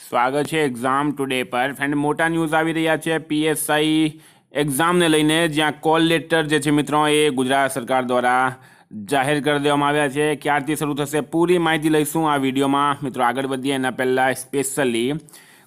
સ્વાગત છે exam today પર ફ્રેન્ડ મોટા ન્યૂઝ આવી રહ્યા છે પીએસઆઈ એક્ઝામને લઈને જ્યાં કોલ લેટર જે છે મિત્રો એ ગુજરાત સરકાર દ્વારા જાહેર કરી દેવામાં આવ્યા છે ક્યારથી શરૂ થશે પૂરી માહિતી લઈશું આ વિડીયોમાં મિત્રો આગળ વધીએ એના પહેલાં સ્પેશિયલી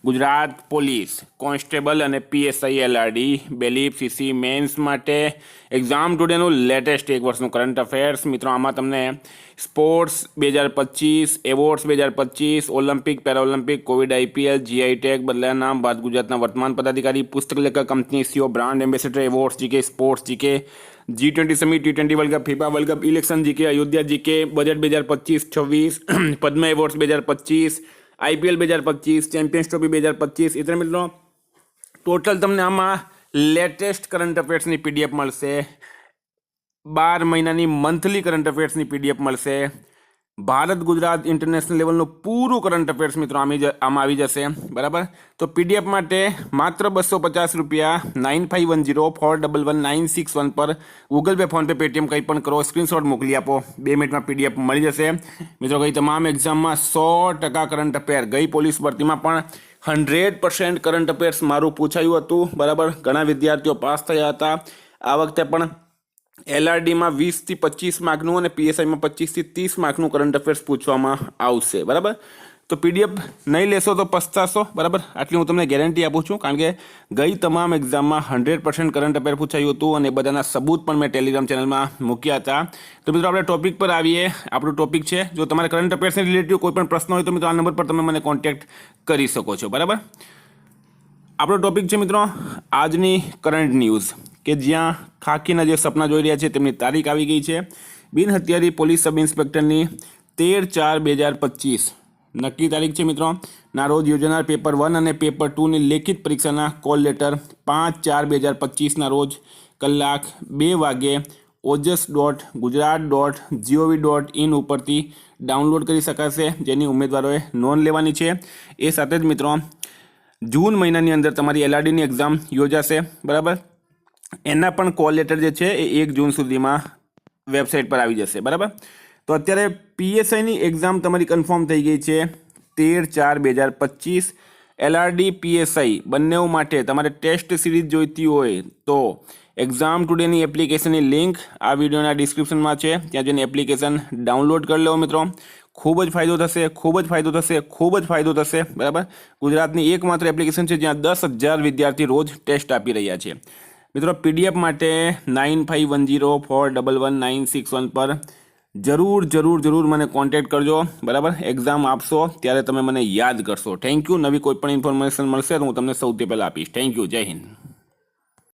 ગુજરાત પોલીસ કોન્સ્ટેબલ અને PSI LRD bailiff CC mains માટે એક્ઝામ ટુડેનું લેટેસ્ટ એક વર્ષનું કરંટ અફેર્સ મિત્રો આમાં તમને sports 2025 awards 2025 Olympic Paralympic Covid IPL GI tag બદલાયા નામ ભારત ગુજરાતના વર્તમાન પદાધિકારી પુસ્તક લેખક company CEO brand ambassador awards GK sports GK G20 summit T20 world cup FIFA world cup election GK Ayodhya GK budget 2025-26 Padma awards 2025 IPL 2025 champions trophy 2025 એટલે મિત્રો total તમને આમાં લેટેસ્ટ કરંટ અફેર્સની પીડીએફ મળશે 12 મહિનાની મંથલી કરંટ અફેર્સની પીડીએફ મળશે Bharat Gujarat international લેવલનું પૂરું current affairs મિત્રો આમાં આવી જશે બરાબર તો પીડીએફ માટે માત્ર 250 રૂપિયા 9510411961 પર ગૂગલ પે ફોનપે પેટીએમ કંઈ પણ કરો સ્ક્રીનશોટ મોકલી આપો 2 મિનિટમાં પીડીએફ મળી જશે મિત્રો ગઈ તમામ એક્ઝામમાં 100% કરંટ અફેર ગઈ પોલીસ ભરતીમાં પણ 100% કરંટ અફેર્સ મારું પૂછાયું હતું બરાબર ઘણા વિદ્યાર્થીઓ પાસ થયા હતા આ વખતે પણ એલઆરડીમાં 20 થી 25 માર્કનું અને પીએસઆઈમાં 25 થી 30 માર્કનું કરંટ અફેર્સ પૂછવામાં આવશે બરાબર તો પીડીએફ નહીં લેશો તો પસ્તાશો બરાબર આટલી હું તમને ગેરંટી આપું છું કારણ કે ગઈ તમામ એક્ઝામમાં 100% કરંટ અફેર પૂછાયું હતું અને બધાના સબૂત પણ મેં ટેલિગ્રામ ચેનલમાં મૂક્યા હતા તો મિત્રો આપણે ટોપિક પર આવીએ આપણું ટોપિક છે જો તમારે કરંટ અફેર્સને રિલેટિવ કોઈ પણ પ્રશ્ન હોય તો મિત્રો આ નંબર પર તમે મને કોન્ટેક્ટ કરી શકો છો બરાબર આપણો ટોપિક છે મિત્રો આજની કરંટ ન્યૂઝ કે જ્યાં ખાકીના જે સપના જોઈ રહ્યા છે તેમની તારીખ આવી ગઈ છે બિન હથિયારી પોલીસ સબ ઇન્સ્પેક્ટરની 13/4/2025 નક્કી તારીખ છે મિત્રો ના રોજ યોજાનાર પેપર 1 અને પેપર 2ની લેખિત પરીક્ષાના કોલ લેટર 5/4/2025ના રોજ કલાક 2 વાગે ojas.gujarat.gov.in ઉપરથી ડાઉનલોડ કરી શકાશે જેની ઉમેદવારોએ નોંધ લેવાની છે એ સાથે જ મિત્રો જૂન મહિનાની અંદર તમારી એલઆરડીની એક્ઝામ યોજાશે બરાબર એના પણ કોલ લેટર જે છે એ 1 જૂન સુધીમાં વેબસાઇટ પર આવી જશે બરાબર તો અત્યારે પીએસઆઈની એક્ઝામ તમારી કન્ફર્મ થઈ ગઈ છે 13/4/2025 એલઆરડી પીએસઆઈ બંને માટે તમારે ટેસ્ટ સિરીઝ જોઈતી હોય તો એક્ઝામ ટુડેની એપ્લિકેશનની લિંક આ વિડીયોના ડિસ્ક્રિપ્શનમાં છે ત્યાં જઈને એપ્લિકેશન ડાઉનલોડ કરી લો મિત્રો ખૂબ જ ફાયદો થશે બરાબર ગુજરાતની એકમાત્ર એપ્લિકેશન છે જ્યાં 10,000 વિદ્યાર્થી રોજ ટેસ્ટ આપી રહ્યા છે મિત્રો પીડીએફ માટે 9510411961 પર જરૂર મને કોન્ટેક્ટ કરજો બરાબર એક્ઝામ આપશો ત્યારે તમે મને યાદ કરશો થેન્ક યુ નવી કોઈ પણ ઇન્ફોર્મેશન મળશે તો હું તમને સૌથી પહેલાં આપીશ થેન્ક યુ જય હિન્દ